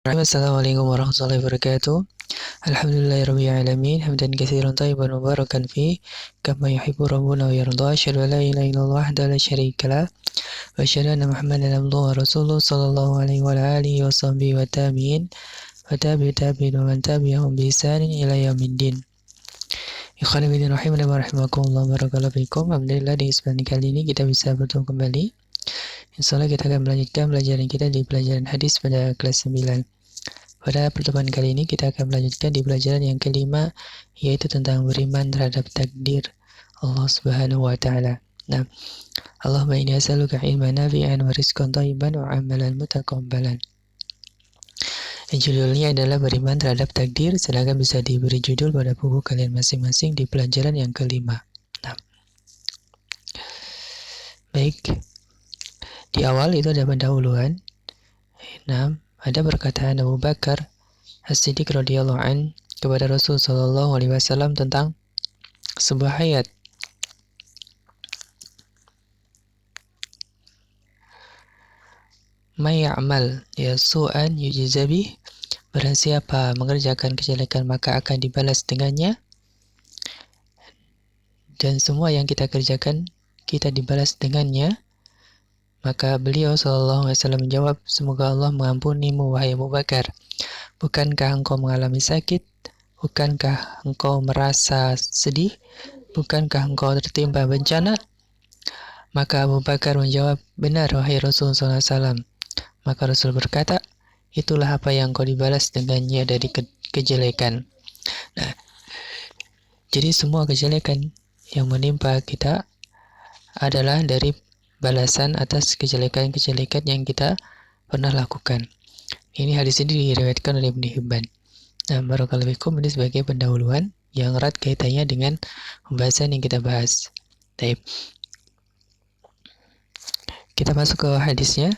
Assalamualaikum warahmatullahi wabarakatuh. Alhamdulillahirabbil alamin hamdan katsiran thayyiban mubarakan fi kama yuhibbu rabbuna wa yarda. Asyhadu an la ilaha illallah wahdahu la syarikalah wa asyhadu anna Muhammadan abduhu wa rasuluhu sallallahu alaihi wa alihi wa sahbihi wa tabi'in wa tabi'in wa man tabi'ahum bi ihsanin ila yaumiddin. Ikhwan fillah rahimani wa rahimakumullah barakallahu fikum. Alhamdulillah, di kesempatan kali ini kita bisa bertemu kembali. Insyaallah kita akan melanjutkan pelajaran kita di pelajaran hadis pada kelas 9. Pada pertemuan kali ini kita akan melanjutkan di pelajaran yang kelima, yaitu tentang beriman terhadap takdir Allah Subhanahu wa taala. Nah, Allahumma inni as'aluka ilman nafi'an wa rizqan thayyiban wa amalan mutaqabbalan. Judulnya adalah beriman terhadap takdir, sedangkan bisa diberi judul pada buku kalian masing-masing di pelajaran yang kelima. Nah, baik. Di awal itu ada pendahuluan. Nah, ada perkataan Abu Bakar As-Siddiq radhiyallahu an kepada Rasul sallallahu alaihi wasallam tentang sebuah ayat. May ya'mal yasu'an yujza bih, barang siapa mengerjakan kejelekan maka akan dibalas dengannya, dan semua yang kita kerjakan kita dibalas dengannya. Maka beliau sallallahu alaihi wasallam menjawab, semoga Allah mengampunimu wahai Abu Bakar. Bukankah engkau mengalami sakit? Bukankah engkau merasa sedih? Bukankah engkau tertimpa bencana? Maka Abu Bakar menjawab, benar wahai Rasul sallallahu alaihi wasallam. Maka Rasul berkata, itulah apa yang kau dibalas dengannya dari kejelekan. Nah, jadi semua kejelekan yang menimpa kita adalah dari balasan atas kejelekan-kejelekan yang kita pernah lakukan. Ini hadis ini diriwayatkan oleh Ibnu Hibban. Nah, barakallahu fikum, ini sebagai pendahuluan yang erat kaitannya dengan pembahasan yang kita bahas. Baik. Kita masuk ke hadisnya.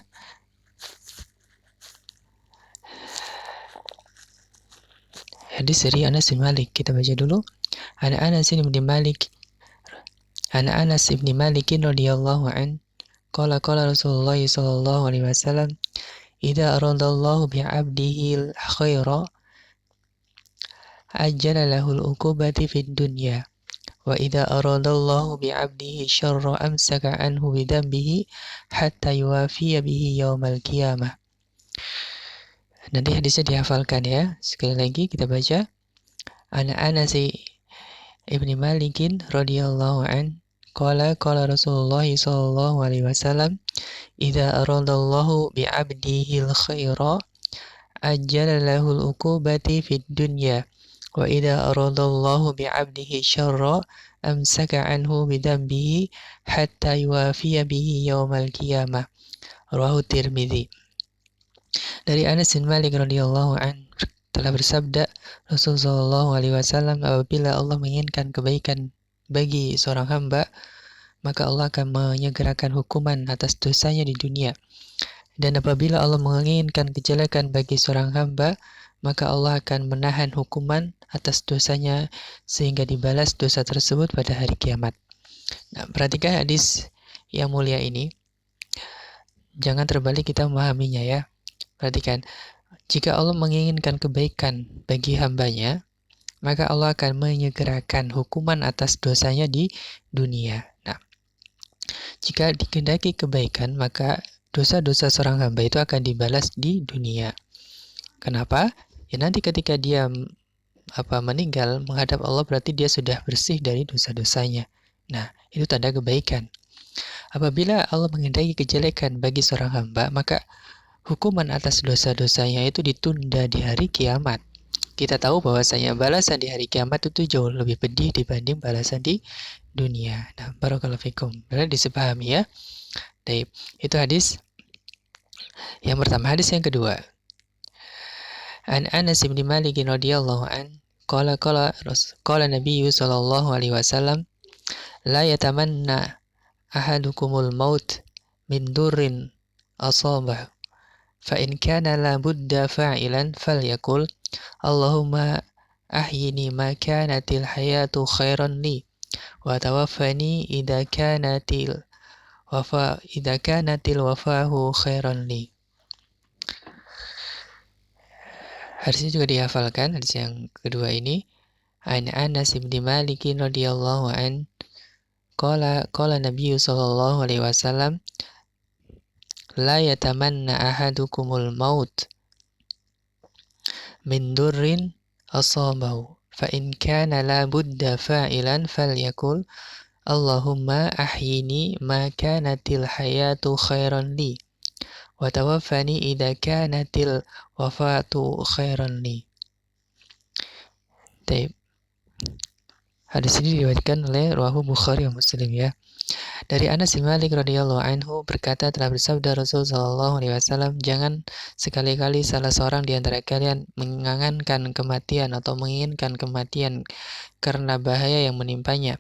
Hadis dari Anas bin Malik. Kita baca dulu. Anas bin Malik radhiyallahu an qala Rasulullah sallallahu alaihi wasallam, idza aradallahu bi'abdihi al-khaira ajjala lahu al-uqubati fid dunya wa idza aradallahu bi'abdihi syarra amsaka anhu bidambihi hatta yuwafiya bihi yaumal qiyamah. Nanti hadisnya dihafalkan ya. Sekali lagi kita baca. Anas ibni Malikin radhiyallahu an qala Rasulullah sallallahu alaihi wasallam, idza aradallahu bi'abdihi al-khaira ajjala lahu al-uqubati fid dunya wa idza aradallahu bi'abdihi syarra amsaka anhu bidambihi hatta yuwafiya bihi yaumal qiyamah. Rawahu Tirmidzi. Dari Anas bin Malik radhiyallahu an telah bersabda, Rasulullah sallallahu alaihi wasallam, apabila Allah menginginkan kebaikan bagi seorang hamba, maka Allah akan menyegerakan hukuman atas dosanya di dunia. Dan apabila Allah menginginkan kejelekan bagi seorang hamba, maka Allah akan menahan hukuman atas dosanya sehingga dibalas dosa tersebut pada hari kiamat. Nah, perhatikan hadis yang mulia ini. Jangan terbalik kita memahaminya ya. Perhatikan, jika Allah menginginkan kebaikan bagi hambanya, maka Allah akan menyegerakan hukuman atas dosanya di dunia. Nah, jika dikehendaki kebaikan, maka dosa-dosa seorang hamba itu akan dibalas di dunia. Kenapa? Ya nanti ketika dia meninggal menghadap Allah, berarti dia sudah bersih dari dosa-dosanya. Nah, itu tanda kebaikan. Apabila Allah mengendaki kejelekan bagi seorang hamba, maka hukuman atas dosa-dosanya itu ditunda di hari kiamat. Kita tahu bahwasanya balasan di hari kiamat itu jauh lebih pedih dibanding balasan di dunia. Nah, barakallahu fikum. Benar disepahami ya? Baik, itu hadis yang pertama. Hadis yang kedua. An Anas bin Malik radhiyallahu an qala Nabi sallallahu alaihi wasallam, la yatamanna ahadukumul maut min durrin asabah fa in kana la budda fa'ilan falyakul Allahumma ahyini ma kanatil hayatu khairan li wa tawaffani idza kanatil wafa'u khairan li. Hadisnya juga dihafalkan. Hadis yang kedua ini, an Anas bin Malik radhiyallahu an qala Nabi sallallahu alaihi wasallam la yatamanna ahadukumul maut min durrin asabahu fa in kana la budda fa'ilan falyakul Allahumma ahyini ma kanatil hayatu khairan li wa tawaffani idza kanatil wafatu khairan li. Taib. Hadis ini diriwayatkan oleh Rawahu Bukhari dan Muslim ya. Dari Anas bin Malik radhiyallahu anhu berkata, telah bersabda Rasul sallallahu alaihi wasallam, jangan sekali-kali salah seorang di antara kalian mengangankan kematian atau menginginkan kematian karena bahaya yang menimpanya.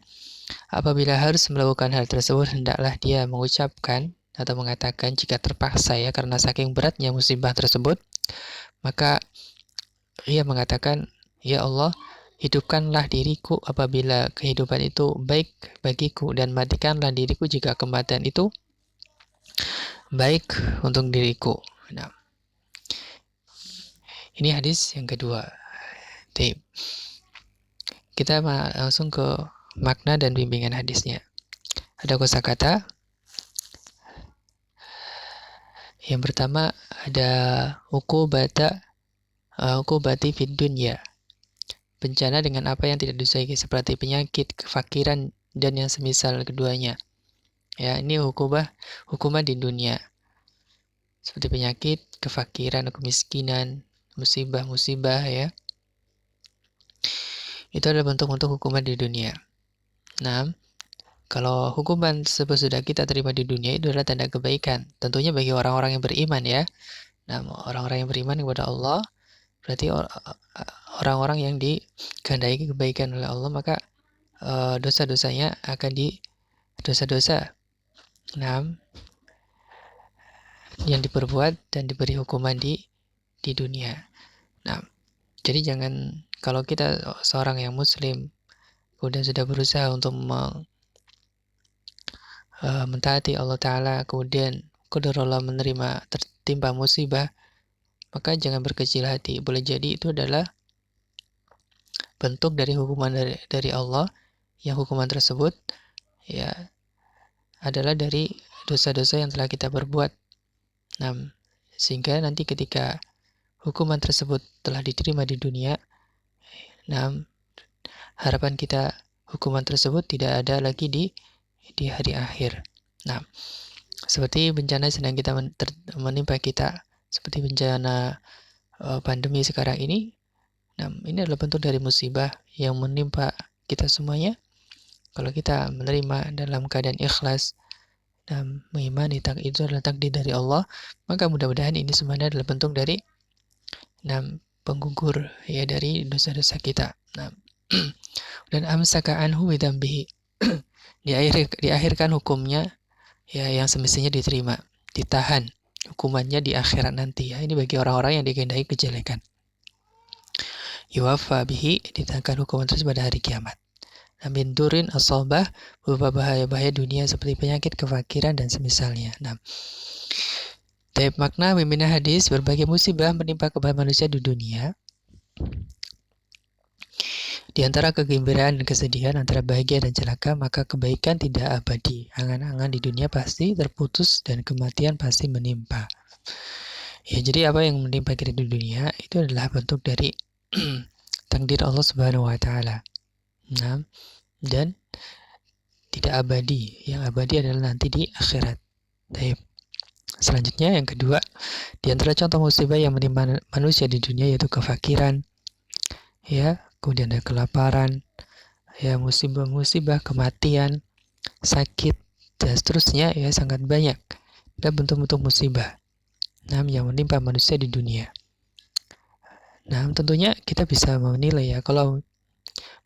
Apabila harus melakukan hal tersebut, hendaklah dia mengucapkan atau mengatakan jika terpaksa ya karena saking beratnya musibah tersebut, maka ia mengatakan, ya Allah, hidupkanlah diriku apabila kehidupan itu baik bagiku, dan matikanlah diriku jika kematian itu baik untuk diriku. Nah, ini hadis yang kedua. Kita langsung ke makna dan bimbingan hadisnya. Ada kosakata. Yang pertama ada uqubati fid dunya. Bencana dengan apa yang tidak disukai seperti penyakit, kefakiran, dan yang semisal keduanya. Ya, ini hukuman di dunia. Seperti penyakit, kefakiran, kemiskinan, musibah-musibah ya. Itu adalah bentuk-bentuk hukuman di dunia. Nah, kalau hukuman tersebut sudah kita terima di dunia, itu adalah tanda kebaikan. Tentunya bagi orang-orang yang beriman ya. Nah, orang-orang yang beriman kepada Allah, berarti orang-orang yang dikehendaki kebaikan oleh Allah, maka dosa-dosanya akan dosa-dosa yang diperbuat dan diberi hukuman di dunia. Nah, jadi jangan, kalau kita seorang yang muslim kemudian sudah berusaha untuk mentaati Allah Ta'ala, kemudian qadarullah menerima tertimpa musibah, maka jangan berkecil hati. Boleh jadi itu adalah bentuk dari hukuman dari Allah, yang hukuman tersebut ya adalah dari dosa-dosa yang telah kita perbuat. Nah, sehingga nanti ketika hukuman tersebut telah diterima di dunia, nah, harapan kita hukuman tersebut tidak ada lagi di hari akhir. Nah, seperti bencana sedang kita menimpa kita, seperti bencana pandemi sekarang ini. Nah, ini adalah bentuk dari musibah yang menimpa kita semuanya. Kalau kita menerima dalam keadaan ikhlas dan mengimani itu adalah takdir dari Allah, maka mudah-mudahan ini semuanya adalah bentuk dari penggugur ya dari dosa-dosa kita. Nah, dan amsaka anhu bidambihi. Diakhirkan hukumnya ya yang semestinya diterima, ditahan hukumannya di akhirat nanti ya. Ini bagi orang-orang yang dikehendaki kejelekan. Yuwafa bihi, ditangkan hukuman tersebut pada hari kiamat. Min durin asobah, berupa bahaya-bahaya dunia seperti penyakit, kefakiran, dan semisalnya. Nah, taib makna bimbingan hadis, berbagai musibah menimpa kepada manusia di dunia. Di antara kegembiraan dan kesedihan, antara bahagia dan celaka, maka kebaikan tidak abadi. Angan-angan di dunia pasti terputus dan kematian pasti menimpa. Ya, jadi apa yang menimpa kita di dunia itu adalah bentuk dari takdir Allah Subhanahu wa taala. Nah, dan tidak abadi. Yang abadi adalah nanti di akhirat. Baik. Selanjutnya yang kedua, di antara contoh musibah yang menimpa manusia di dunia yaitu kefakiran, ya, kemudian ada kelaparan, ya, musibah-musibah, kematian, sakit, dan seterusnya ya, sangat banyak. Ada bentuk-bentuk musibah yang menimpa manusia di dunia. Nah, tentunya kita bisa menilai ya, kalau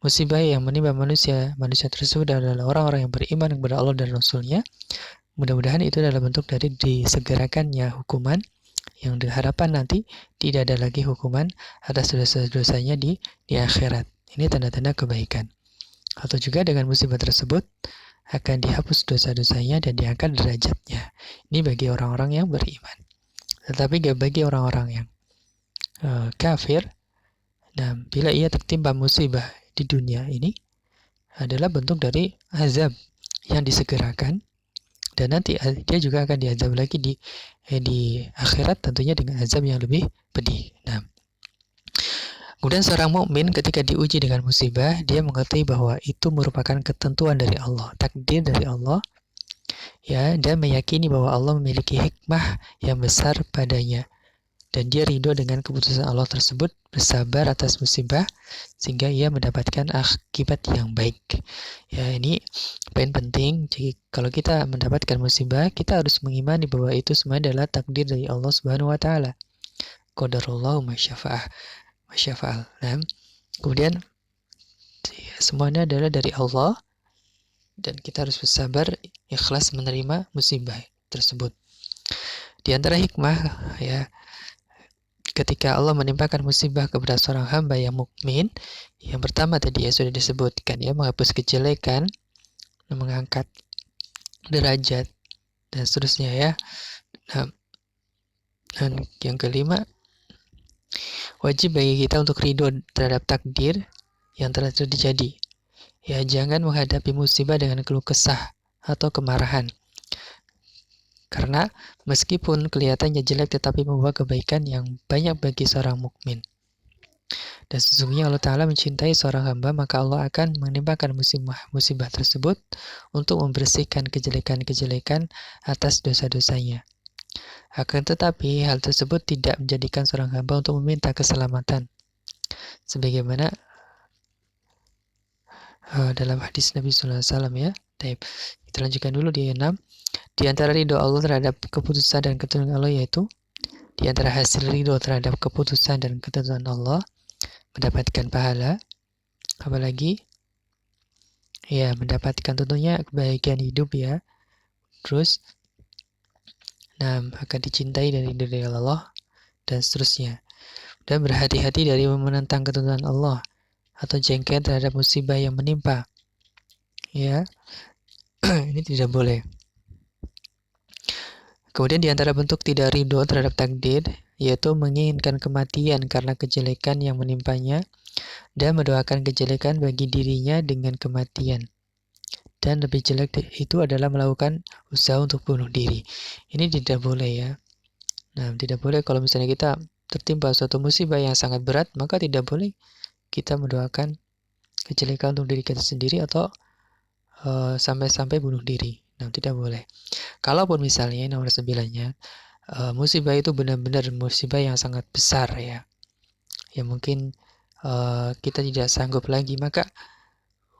musibah yang menimpa manusia tersebut adalah orang-orang yang beriman kepada Allah dan Rasul-Nya, mudah-mudahan itu adalah bentuk dari disegerakannya hukuman, yang diharapkan nanti tidak ada lagi hukuman atas dosa-dosanya di akhirat. Ini tanda-tanda kebaikan. Atau juga dengan musibah tersebut akan dihapus dosa-dosanya dan diangkat derajatnya. Ini bagi orang-orang yang beriman. Tetapi bagi orang-orang yang kafir. Nah, bila ia tertimpa musibah di dunia ini adalah bentuk dari azab yang disegerakan, dan nanti dia juga akan diazab lagi di akhirat, tentunya dengan azab yang lebih pedih. Nah, kemudian seorang mukmin ketika diuji dengan musibah, dia mengerti bahwa itu merupakan ketentuan dari Allah, takdir dari Allah, ya, dan meyakini bahwa Allah memiliki hikmah yang besar padanya, dan dia ridho dengan keputusan Allah tersebut, bersabar atas musibah sehingga ia mendapatkan akibat yang baik. Ya, ini poin penting. Jadi kalau kita mendapatkan musibah, kita harus mengimani bahwa itu semua adalah takdir dari Allah Subhanahu wa taala. Qadarullahu masyafa'al. Nah, kemudian semuanya adalah dari Allah, dan kita harus bersabar, ikhlas menerima musibah tersebut. Di antara hikmah, ya, ketika Allah menimpakan musibah kepada seorang hamba yang mukmin, yang pertama tadi ya sudah disebutkan, ya, menghapus kejelekan, mengangkat derajat, dan seterusnya, ya. Nah, dan yang kelima, wajib bagi kita untuk ridho terhadap takdir yang telah terjadi. Ya, jangan menghadapi musibah dengan keluh kesah atau kemarahan. Karena meskipun kelihatannya jelek tetapi membawa kebaikan yang banyak bagi seorang mukmin. Dan sesungguhnya Allah Ta'ala mencintai seorang hamba, maka Allah akan menimpakan musibah tersebut untuk membersihkan kejelekan-kejelekan atas dosa-dosanya. Akan tetapi hal tersebut tidak menjadikan seorang hamba untuk meminta keselamatan. Sebagaimana dalam hadis Nabi Sallallahu Alaihi Wasallam, ya. Kita lanjutkan dulu di 6. Di antara ridho Allah terhadap keputusan dan ketentuan Allah, yaitu di antara hasil ridho terhadap keputusan dan ketentuan Allah mendapatkan pahala, apalagi ya mendapatkan tentunya kebahagiaan hidup, ya. Terus akan dicintai dari Allah dan seterusnya. Dan berhati-hati dari menentang ketentuan Allah atau jengkel terhadap musibah yang menimpa, ya. Ini tidak boleh. Kemudian di antara bentuk tidak ridho terhadap takdir, yaitu menginginkan kematian karena kejelekan yang menimpanya, dan mendoakan kejelekan bagi dirinya dengan kematian. Dan lebih jelek itu adalah melakukan usaha untuk bunuh diri. Ini tidak boleh, ya. Nah, tidak boleh kalau misalnya kita tertimpa suatu musibah yang sangat berat, maka tidak boleh kita mendoakan kejelekan untuk diri kita sendiri atau sampai-sampai bunuh diri. Nah, tidak boleh. Kalaupun misalnya nomor 9-nya, musibah itu benar-benar musibah yang sangat besar, ya. Ya mungkin kita tidak sanggup lagi, maka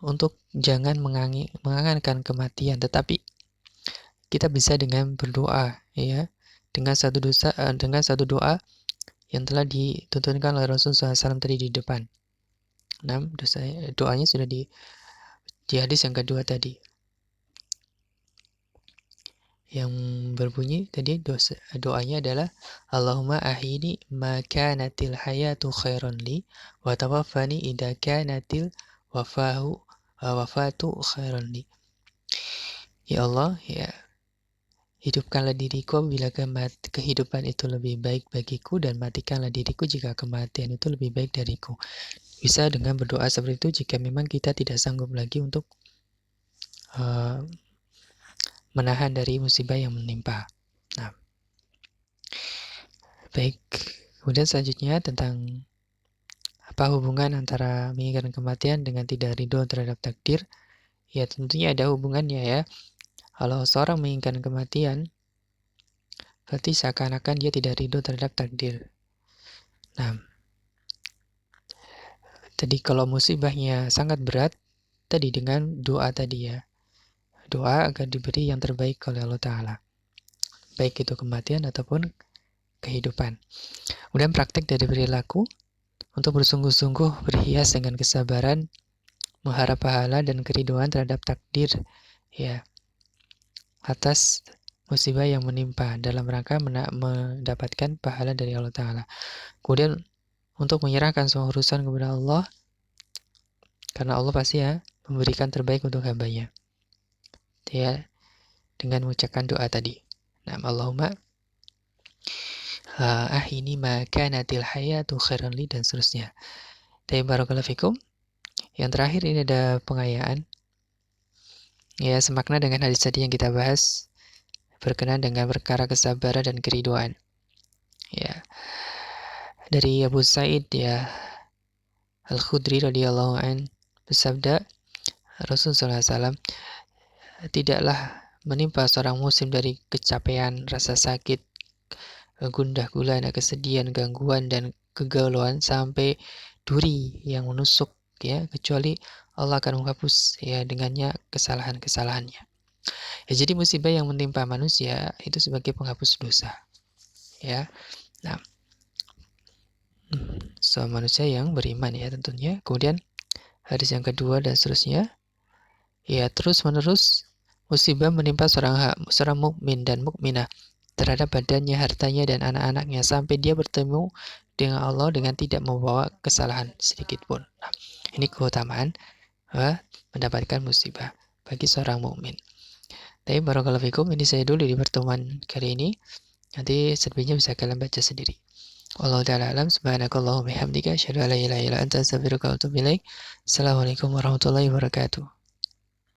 untuk jangan mengangankan kematian, tetapi kita bisa dengan berdoa, ya, dengan satu doa yang telah dituntunkan oleh Rasulullah SAW tadi di depan. Nah, doanya sudah di hadis yang kedua tadi, yang berbunyi tadi, doanya adalah Allahumma ahini ma kanatil hayatu khairan li wa tawaffani idza kanatil wafatu khairan li. Ya Allah, ya, hidupkanlah diriku bila kehidupan itu lebih baik bagiku, dan matikanlah diriku jika kematian itu lebih baik dariku. Bisa dengan berdoa seperti itu jika memang kita tidak sanggup lagi untuk menahan dari musibah yang menimpa. Nah, baik. Kemudian selanjutnya tentang apa hubungan antara menginginkan kematian dengan tidak ridho terhadap takdir. Ya, tentunya ada hubungannya, ya. Kalau seorang menginginkan kematian, berarti seakan-akan dia tidak ridho terhadap takdir. Nah, tadi kalau musibahnya sangat berat, tadi dengan doa tadi, ya. Doa agar diberi yang terbaik oleh Allah Ta'ala, baik itu kematian ataupun kehidupan. Kemudian praktek dari perilaku untuk bersungguh-sungguh berhias dengan kesabaran, mengharap pahala dan keridhaan terhadap takdir, ya, atas musibah yang menimpa, dalam rangka mendapatkan pahala dari Allah Ta'ala. Kemudian untuk menyerahkan semua urusan kepada Allah, karena Allah pasti, ya, memberikan terbaik untuk hambanya, ya, dengan mengucapkan doa tadi. Nah, Allahumma ahini ma kanatil hayatu khairan li, dan seterusnya. Barakallahu fikum. Yang terakhir ini ada pengayaan. Ya, semakna dengan hadis tadi yang kita bahas, berkenaan dengan perkara kesabaran dan keriduan. Ya. Dari Abu Sa'id ya Al-Khudri radhiyallahu an bersabda, Rasulullah SAW, tidaklah menimpa seorang muslim dari kecapean, rasa sakit, gundah gulana, kesedihan, gangguan, dan kegalauan sampai duri yang menusuk, ya, kecuali Allah akan menghapus ya dengannya kesalahan-kesalahannya. Ya, jadi musibah yang menimpa manusia itu sebagai penghapus dosa. Ya. Nah, manusia yang beriman ya tentunya. Kemudian hadis yang kedua dan seterusnya. Ya, terus-menerus musibah menimpa seorang mukmin dan mukminah terhadap badannya, hartanya, dan anak-anaknya sampai dia bertemu dengan Allah dengan tidak membawa kesalahan sedikit pun. Nah, ini keutamaan mendapatkan musibah bagi seorang mukmin. Tapi barakallahu fikum, ini saya dulu di pertemuan kali ini. Nanti selebihnya bisa kalian baca sendiri. Wallahu ta'ala alam. Subhanakallahumma bihamdika asyhadu an la ilaha illa anta astaghfiruka wa atubu ilaik. Assalamualaikum warahmatullahi wabarakatuh.